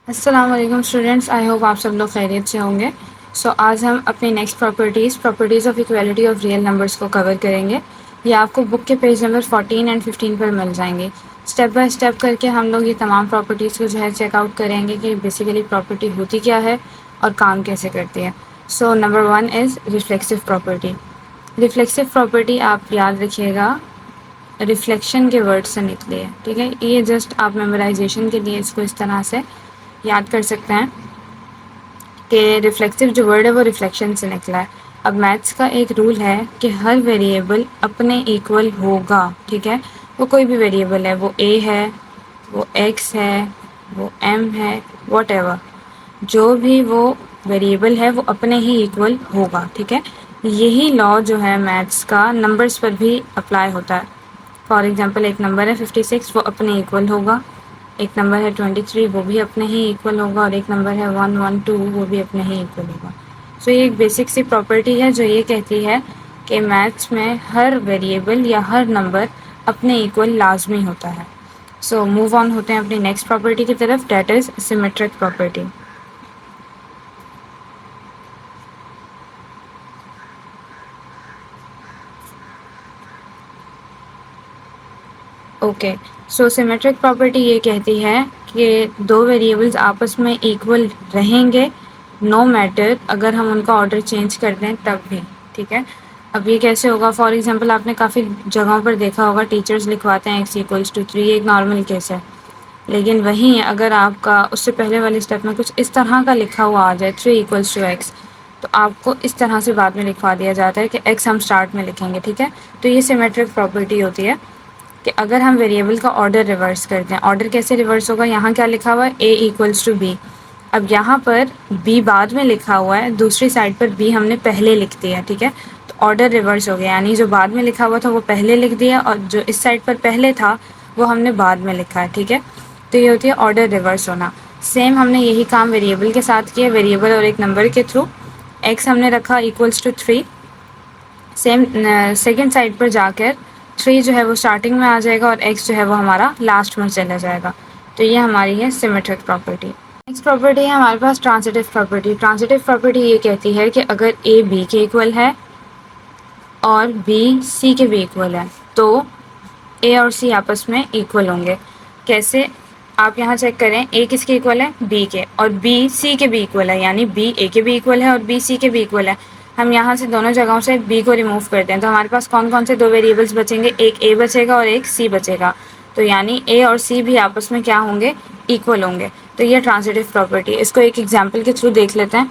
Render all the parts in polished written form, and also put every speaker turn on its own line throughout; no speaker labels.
अस्सलाम वालेकुम students, I hope आप सब लोग खैरियत से होंगे। आज हम अपनी next properties of equality of real numbers को कवर करेंगे। ये आपको बुक के पेज नंबर 14 एंड 15 पर मिल जाएंगे। स्टेप बाय स्टेप करके हम लोग ये तमाम प्रॉपर्टीज़ को जो है चेकआउट करेंगे कि बेसिकली प्रॉपर्टी होती क्या है और काम कैसे करती है। Number 1 is reflexive property. Reflexive property आप याद रखिएगा, रिफ्लेक्शन के वर्ड से निकली है, ठीक है। ये जस्ट आप मेमोराइजेशन के लिए इसको इस तरह से याद कर सकते हैं कि रिफ्लेक्सिव जो वर्ड है वो रिफ्लेक्शन से निकला है। अब मैथ्स का एक रूल है कि हर वेरिएबल अपने इक्वल होगा, ठीक है। वो कोई भी वेरिएबल है, वो ए है, वो एक्स है, वो एम है, वॉटएवर, जो भी वो वेरिएबल है वो अपने ही इक्वल होगा, ठीक है। यही लॉ जो है मैथ्स का नंबर्स पर भी अप्लाई होता है। फॉर एग्जांपल एक नंबर है 56, वो अपने इक्वल होगा। एक नंबर है 23, वो भी अपने ही इक्वल होगा। और एक नंबर है 112, वो भी अपने ही इक्वल होगा। ये एक बेसिक सी प्रॉपर्टी है जो ये कहती है कि मैथ्स में हर वेरिएबल या हर नंबर अपने इक्वल लाजमी होता है। मूव ऑन होते हैं अपनी नेक्स्ट प्रॉपर्टी की तरफ, that is symmetric property. Okay, symmetric property ये कहती है कि दो वेरिएबल्स आपस में इक्वल रहेंगे नो मैटर अगर हम उनका ऑर्डर चेंज कर दें तब भी, ठीक है। अब ये कैसे होगा? फॉर एग्जांपल आपने काफ़ी जगहों पर देखा होगा टीचर्स लिखवाते हैं x=3, ये एक नॉर्मल केस है। लेकिन वहीं अगर आपका उससे पहले वाले स्टेप में कुछ इस तरह का लिखा हुआ आ जाए 3=x, तो आपको इस तरह से बाद में लिखवा दिया जाता है कि x हम स्टार्ट में लिखेंगे, ठीक है। तो ये सिमेट्रिक प्रॉपर्टी होती है कि अगर हम वेरिएबल का ऑर्डर रिवर्स करते हैं। ऑर्डर कैसे रिवर्स होगा? यहाँ क्या लिखा हुआ है? a=b। अब यहाँ पर b बाद में लिखा हुआ है, दूसरी साइड पर b हमने पहले लिख दिया, ठीक है। तो ऑर्डर रिवर्स हो गया, यानी जो बाद में लिखा हुआ था वो पहले लिख दिया और जो इस साइड पर पहले था वो हमने बाद में लिखा है, ठीक है। तो ये होती है ऑर्डर रिवर्स होना। सेम हमने यही काम वेरिएबल के साथ किया, वेरिएबल और एक नंबर के थ्रू। x हमने रखा =3। सेम सेकेंड साइड पर जाकर 3 जो है वो स्टार्टिंग में आ जाएगा और x जो है वो हमारा लास्ट में चला जाएगा। तो ये हमारी है सिमेट्रिक प्रॉपर्टी। नेक्स्ट प्रॉपर्टी है हमारे पास ट्रांजिटिव प्रॉपर्टी। ट्रांजिटिव प्रॉपर्टी ये कहती है कि अगर a b के इक्वल है और b c के भी इक्वल है तो a और c आपस में इक्वल होंगे। कैसे? आप यहाँ चेक करें, a किसके इक्वल है? b के, और b c के भी इक्वल है, यानी b a के भी इक्वल है और b c के भी इक्वल है। हम यहाँ से दोनों जगहों से b को रिमूव करते हैं तो हमारे पास कौन कौन से दो वेरिएबल्स बचेंगे? एक a बचेगा और एक c बचेगा। तो यानी a और c भी आपस में क्या होंगे? इक्वल होंगे। तो ये ट्रांजिटिव प्रॉपर्टी। इसको एक एग्जाम्पल के थ्रू देख लेते हैं।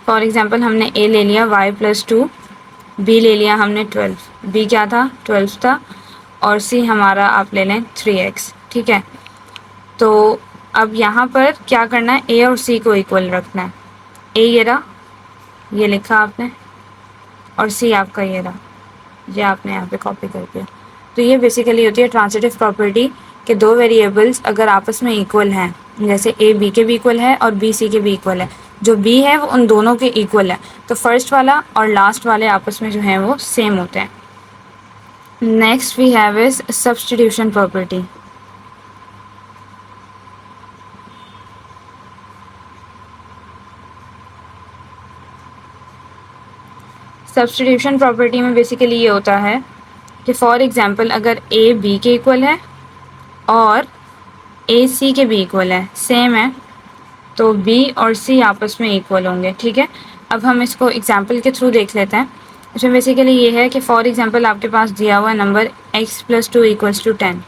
फॉर एग्जाम्पल हमने a ले लिया y+2, b ले लिया हमने 12, b क्या था? 12 था, और c हमारा आप ले लें 3x, ठीक है। तो अब यहाँ पर क्या करना है? a और c को इक्वल रखना है। a ये रहा, ये लिखा आपने, और c आपका ये रहा, ये आपने यहाँ पे कॉपी कर दिया। तो ये बेसिकली होती है ट्रांजिटिव प्रॉपर्टी कि दो वेरिएबल्स अगर आपस में इक्वल हैं, जैसे a b के भी इक्वल है और b c के भी इक्वल है, जो b है वो उन दोनों के इक्वल है, तो फर्स्ट वाला और लास्ट वाले आपस में जो है वो सेम होते हैं। Next we have is substitution property. Substitution property में बेसिकली ये होता है कि फॉर एग्जांपल अगर a b के इक्वल है और a c के भी इक्वल है, सेम है, तो b और c आपस में इक्वल होंगे, ठीक है। अब हम इसको एग्जांपल के थ्रू देख लेते हैं। इसमें बेसिकली ये है कि फॉर एग्जांपल आपके पास दिया हुआ नंबर x+2 = 10।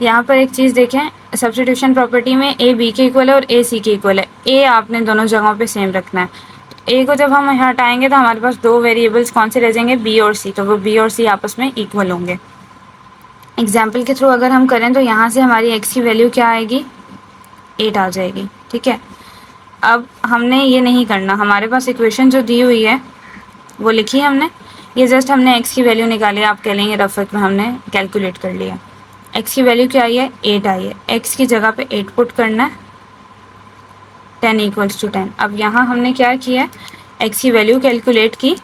यहाँ पर एक चीज़ देखें, सब्स्टिट्यूशन प्रॉपर्टी में a b के इक्वल है और a c के इक्वल है। a आपने दोनों जगहों पे सेम रखना है। तो a को जब हम हटाएंगे तो हमारे पास दो वेरिएबल्स कौन से रह जाएंगे? b और c। तो वो b और c आपस में इक्वल होंगे। एग्जाम्पल के थ्रू अगर हम करें तो यहाँ से हमारी x की वैल्यू क्या आएगी? 8 आ जाएगी, ठीक है। अब हमने ये नहीं करना, हमारे पास इक्वेशन जो दी हुई है वो लिखी है हमने, ये जस्ट हमने x की वैल्यू निकाली है। आप कह लेंगे रफत में हमने कैलकुलेट कर लिया। x की वैल्यू क्या आई है? 8 आई है। x की जगह पे 8 पुट करना है, 10 = 10। अब यहाँ हमने क्या किया है? x की वैल्यू कैलकुलेट की,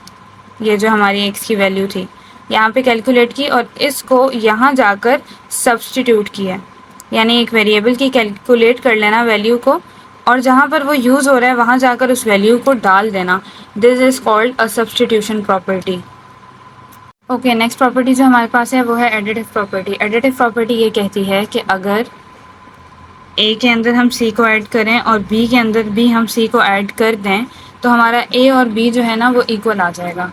ये जो हमारी x की वैल्यू थी यहाँ पे कैलकुलेट की और इसको यहाँ जाकर सब्स्टिट्यूट किया, यानी एक वेरिएबल की कैलकुलेट कर लेना वैल्यू को और जहाँ पर वो यूज़ हो रहा है वहाँ जाकर उस वैल्यू को डाल देना। This is called a substitution property. Okay, next property जो हमारे पास है वो है एडिटिव प्रॉपर्टी। एडिटिव प्रॉपर्टी ये कहती है कि अगर ए के अंदर हम सी को ऐड करें और बी के अंदर भी हम सी को ऐड कर दें तो हमारा ए और बी जो है ना वो इक्वल आ जाएगा।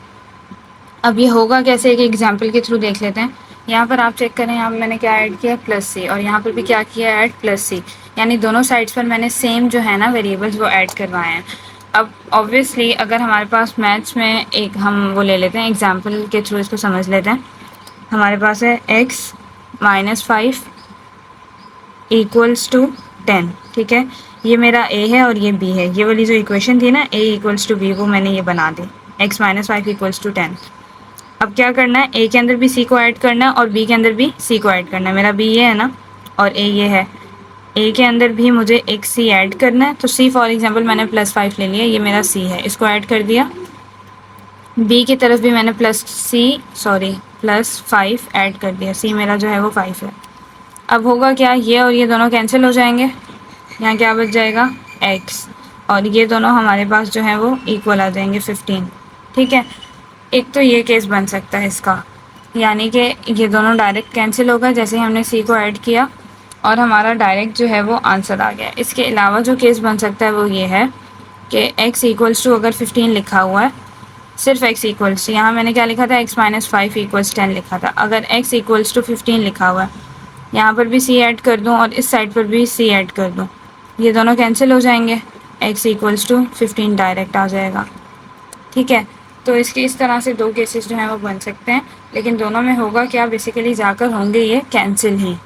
अब ये होगा कैसे, एक एग्जांपल के थ्रू देख लेते हैं। यहाँ पर आप चेक करें, यहाँ मैंने क्या ऐड किया, प्लस सी, और यहाँ पर भी क्या किया, ऐड प्लस सी, यानी दोनों साइड्स पर मैंने सेम जो है ना वेरिएबल्स वो ऐड करवाए हैं। अब ऑब्वियसली अगर हमारे पास मैथ्स में एक हम वो ले लेते हैं, एग्जाम्पल के थ्रू इसको समझ लेते हैं। हमारे पास है x - 5 इक्वल्स टू 10, ठीक है। ये मेरा a है और ये b है। ये वाली जो इक्वेशन थी ना a इक्वल्स टू b, वो मैंने ये बना दी, x - 5 इक्वल्स टू 10। अब क्या करना है, a के अंदर भी c को ऐड करना है और b के अंदर भी c को ऐड करना है। मेरा b ये है ना और a ये है। a के अंदर भी मुझे एक c ऐड करना है, तो c फॉर एग्जांपल मैंने +5 ले लिया, ये मेरा c है, इसको ऐड कर दिया। b की तरफ भी मैंने +5 ऐड कर दिया, c मेरा जो है वो 5 है। अब होगा क्या, ये और ये दोनों कैंसिल हो जाएंगे, यहाँ क्या बच जाएगा, x, और ये दोनों हमारे पास जो है वो इक्वल आ जाएंगे 15, ठीक है। एक तो ये केस बन सकता है इसका, यानी कि ये दोनों डायरेक्ट कैंसिल हो गए जैसे ही हमने c को ऐड किया और हमारा डायरेक्ट जो है वो आंसर आ गया। इसके अलावा जो केस बन सकता है वो ये है कि x इक्वल्स टू, अगर 15 लिखा हुआ है, सिर्फ x इक्वल्स टू, यहाँ मैंने क्या लिखा था, x - 5 इक्वल्स 10 लिखा था। अगर x इक्वल्स टू 15 लिखा हुआ है, यहाँ पर भी c ऐड कर दूँ और इस साइड पर भी c ऐड कर दूँ, ये दोनों कैंसिल हो जाएंगे, x इक्वल्स टू 15 डायरेक्ट आ जाएगा, ठीक है। तो इसके इस तरह से दो केसेस जो हैं वो बन सकते हैं, लेकिन दोनों में होगा क्या, बेसिकली जाकर होंगे ये कैंसिल ही।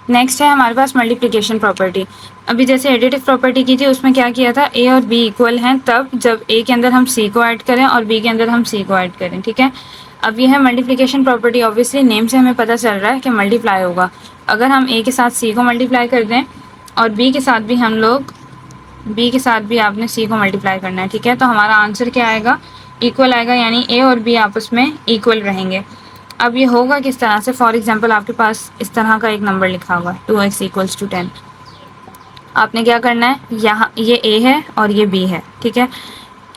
नेक्स्ट है हमारे पास मल्टीप्लिकेशन प्रॉपर्टी। अभी जैसे एडिटिव प्रॉपर्टी की थी उसमें क्या किया था, a और b इक्वल हैं तब जब a के अंदर हम c को ऐड करें और b के अंदर हम c को ऐड करें, ठीक है। अब ये है मल्टीप्लिकेशन प्रॉपर्टी। ऑब्वियसली नेम से हमें पता चल रहा है कि मल्टीप्लाई होगा। अगर हम a के साथ c को मल्टीप्लाई कर दें और b के साथ भी हम लोग b के साथ भी आपने c को मल्टीप्लाई करना है, ठीक है, तो हमारा आंसर क्या आएगा, इक्वल आएगा, यानी a और b आपस में इक्वल रहेंगे। अब ये होगा किस तरह से, फॉर एग्जांपल आपके पास इस तरह का एक नंबर लिखा हुआ है 2x इक्वल्स टू 10। आपने क्या करना है, यहाँ ये a है और ये b है, ठीक है।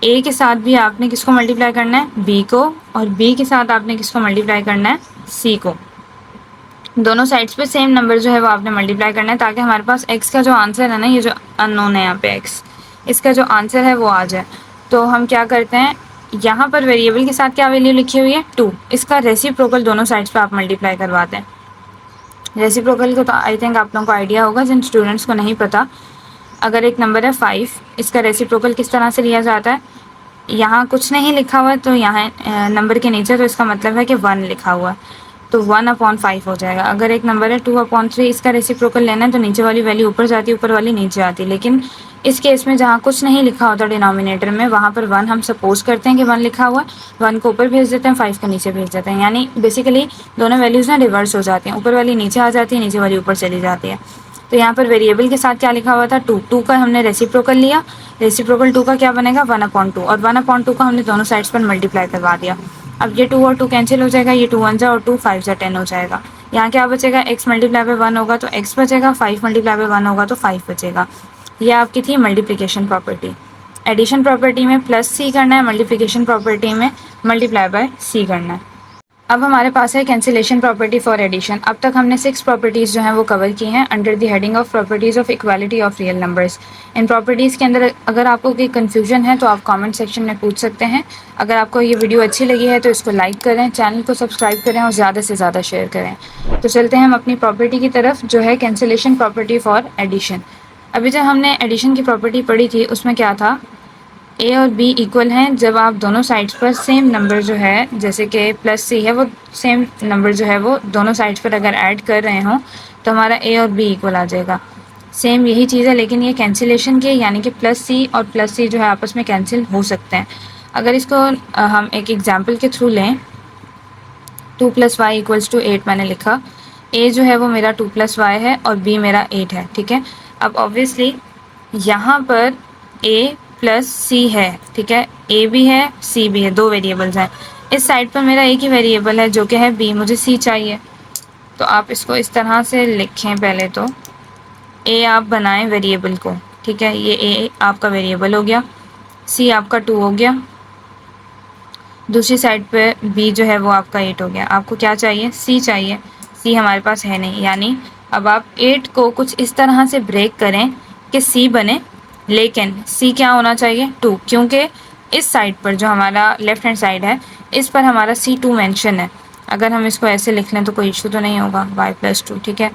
a के साथ भी आपने किसको मल्टीप्लाई करना है, b को, और b के साथ आपने किसको मल्टीप्लाई करना है, c को। दोनों साइड्स पे सेम नंबर जो है वो आपने मल्टीप्लाई करना है ताकि हमारे पास x का जो आंसर है ना, ये जो अननोन है यहाँ पे x, इसका जो आंसर है वो आ जाए। तो हम क्या करते हैं, यहाँ पर वेरिएबल के साथ क्या वैल्यू लिखी हुई है 2, इसका रेसिप्रोकल दोनों साइड्स पे आप मल्टीप्लाई करवाते हैं। रेसिप्रोकल को तो आई थिंक आप लोगों को आइडिया होगा, जिन स्टूडेंट्स को नहीं पता, अगर एक नंबर है 5, इसका रेसिप्रोकल किस तरह से लिया जाता है, यहाँ कुछ नहीं लिखा हुआ है तो यहाँ नंबर के नीचे, तो इसका मतलब है कि 1 लिखा हुआ है, तो 1/5 हो जाएगा। अगर एक नंबर है 2/3, इसका रेसिप्रोकल लेना है तो नीचे वाली वैल्यू ऊपर जाती है, ऊपर वाली नीचे आती है। लेकिन इस केस में जहाँ कुछ नहीं लिखा होता डिनोमिनेटर में, वहाँ पर 1 हम सपोज करते हैं कि 1 लिखा हुआ है, 1 को ऊपर भेज देते हैं, 5 को नीचे भेज देते हैं, यानी बेसिकली दोनों वैल्यूज़ ना रिवर्स हो जाती हैं, ऊपर वाली नीचे आ जाती है, नीचे वाली ऊपर चली जाती है। तो यहाँ पर वेरिएबल के साथ क्या लिखा हुआ था 2 का हमने रेसिप्रोकल लिया, रेसिप्रोकल 2 का क्या बनेगा 1/2, और 1/2 का हमने दोनों साइड्स पर मल्टीप्लाई करवा दिया। अब ये 2 और 2 कैंसिल हो जाएगा, ये 2 1 जा और 2 5 जा 10 हो जाएगा। यहाँ क्या बचेगा, x मल्टीप्लाई बाय 1 होगा तो x बचेगा, 5 मल्टीप्लाई बाय 1 होगा तो 5 बचेगा। ये आपकी थी मल्टीप्लिकेशन प्रॉपर्टी। एडिशन प्रॉपर्टी में +c करना है, मल्टीप्लिकेशन प्रॉपर्टी में मल्टीप्लाई बाय c करना है। अब हमारे पास है कैंसिलेशन प्रॉपर्टी फॉर एडिशन। अब तक हमने 6 प्रॉपर्टीज़ जो हैं वो कवर की हैं under the heading of properties of equality of real numbers. In properties के अंदर अगर आपको कोई कन्फ्यूजन है तो आप कमेंट सेक्शन में पूछ सकते हैं। अगर आपको ये वीडियो अच्छी लगी है तो इसको लाइक करें, चैनल को सब्सक्राइब करें और ज़्यादा से ज़्यादा शेयर करें। तो चलते हैं हम अपनी प्रॉपर्टी की तरफ, जो है कैंसिलेशन प्रॉपर्टी फॉर एडिशन। अभी जब हमने एडिशन की प्रॉपर्टी पढ़ी थी उसमें क्या था, a और b इक्वल हैं जब आप दोनों साइड्स पर सेम नंबर जो है, जैसे कि +c है, वो सेम नंबर जो है वो दोनों साइड्स पर अगर ऐड कर रहे हों तो हमारा a और b इक्वल आ जाएगा। सेम यही चीज़ है, लेकिन ये कैंसिलेशन की, यानी कि +c और +c जो है आपस में कैंसिल हो सकते हैं। अगर इसको हम एक एग्जाम्पल के थ्रू लें, 2 + y = 8 मैंने लिखा, a जो है वो मेरा 2 + y है और b मेरा 8 है, ठीक है। अब ऑब्वियसली यहाँ पर a + c है, ठीक है, a भी है c भी है, दो वेरिएबल्स हैं। इस साइड पर मेरा एक ही वेरिएबल है जो कि है b, मुझे c चाहिए, तो आप इसको इस तरह से लिखें। पहले तो a आप बनाएं वेरिएबल को, ठीक है, ये ए आपका वेरिएबल हो गया, सी आपका 2 हो गया, दूसरी साइड पे बी जो है वो आपका 8 हो गया। आपको क्या चाहिए? सी चाहिए। सी हमारे पास है नहीं, यानी अब आप 8 को कुछ इस तरह से ब्रेक करें कि सी बने, लेकिन सी क्या होना चाहिए? 2, क्योंकि इस साइड पर जो हमारा लेफ्ट हैंड साइड है इस पर हमारा C2 मेंशन है। अगर हम इसको ऐसे लिख लें तो कोई इशू तो नहीं होगा, y+2, ठीक है।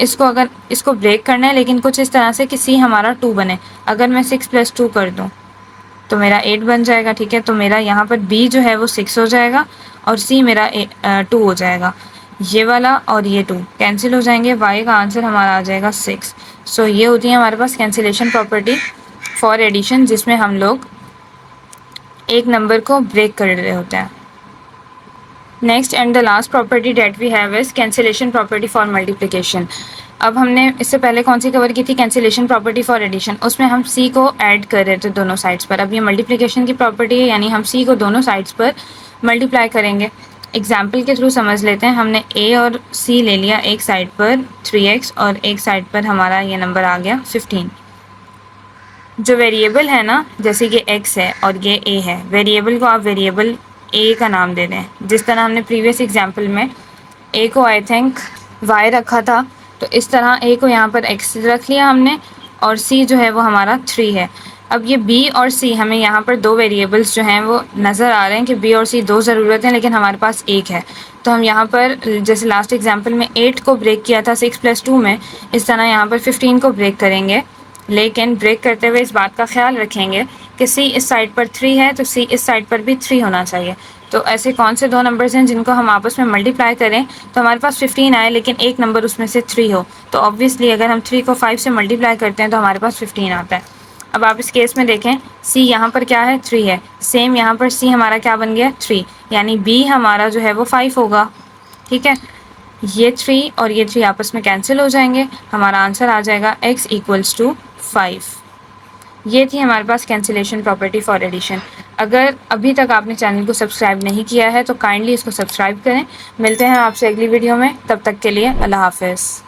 इसको ब्रेक करना है लेकिन कुछ इस तरह से कि सी हमारा 2 बने। अगर मैं 6+2 कर दूँ तो मेरा 8 बन जाएगा, ठीक है। तो मेरा यहाँ पर b जो है वो 6 हो जाएगा और c मेरा 2 हो जाएगा। ये वाला और ये 2 कैंसिल हो जाएंगे, y का आंसर हमारा आ जाएगा 6। सो ये होती है हमारे पास कैंसिलेशन प्रॉपर्टी फॉर एडिशन, जिसमें हम लोग एक नंबर को ब्रेक कर रहे होते हैं। Next and the last property that we have is cancellation property for multiplication. अब हमने इससे पहले कौन सी कवर की थी? Cancellation property for addition. उसमें हम c को ऐड कर रहे थे दोनों साइड्स पर। अब ये मल्टीप्लिकेशन की प्रॉपर्टी है, यानी हम c को दोनों साइड्स पर मल्टीप्लाई करेंगे। एग्जाम्पल के थ्रू समझ लेते हैं। हमने a और c ले लिया, एक साइड पर 3x और एक साइड पर हमारा ये नंबर आ गया 15। जो वेरिएबल है ना, जैसे कि x है और ये a है, वेरिएबल को आप वेरिएबल a का नाम दे दें। जिस तरह हमने प्रीवियस एग्जांपल में a को आई थिंक y रखा था, तो इस तरह a को यहाँ पर x रख लिया हमने और c जो है वो हमारा 3 है। अब ये b और c, हमें यहाँ पर दो वेरिएबल्स जो हैं वो नज़र आ रहे हैं कि b और c दो ज़रूरत हैं, लेकिन हमारे पास एक है। तो हम यहाँ पर जैसे लास्ट एग्जांपल में 8 को ब्रेक किया था 6+2 में, इस तरह यहाँ पर 15 को ब्रेक करेंगे। लेकिन ब्रेक करते हुए इस बात का ख्याल रखेंगे कि c इस साइड पर 3 है तो c इस साइड पर भी 3 होना चाहिए। तो ऐसे कौन से दो नंबर्स हैं जिनको हम आपस में मल्टीप्लाई करें तो हमारे पास 15 आए, लेकिन एक नंबर उसमें से 3 हो। तो ऑब्वियसली अगर हम 3 को 5 से मल्टीप्लाई करते हैं तो हमारे पास 15 आता है। अब आप इस केस में देखें, c यहाँ पर क्या है? 3 है। सेम यहाँ पर c हमारा क्या बन गया? 3, यानी b हमारा जो है वो 5 होगा, ठीक है। ये 3 और ये 3 आपस में कैंसिल हो जाएंगे, हमारा आंसर आ जाएगा x = 5। ये थी हमारे पास कैंसिलेशन प्रॉपर्टी फॉर एडिशन। अगर अभी तक आपने चैनल को सब्सक्राइब नहीं किया है तो काइंडली इसको सब्सक्राइब करें। मिलते हैं आपसे अगली वीडियो में, तब तक के लिए अल्लाह हाफ़िज़।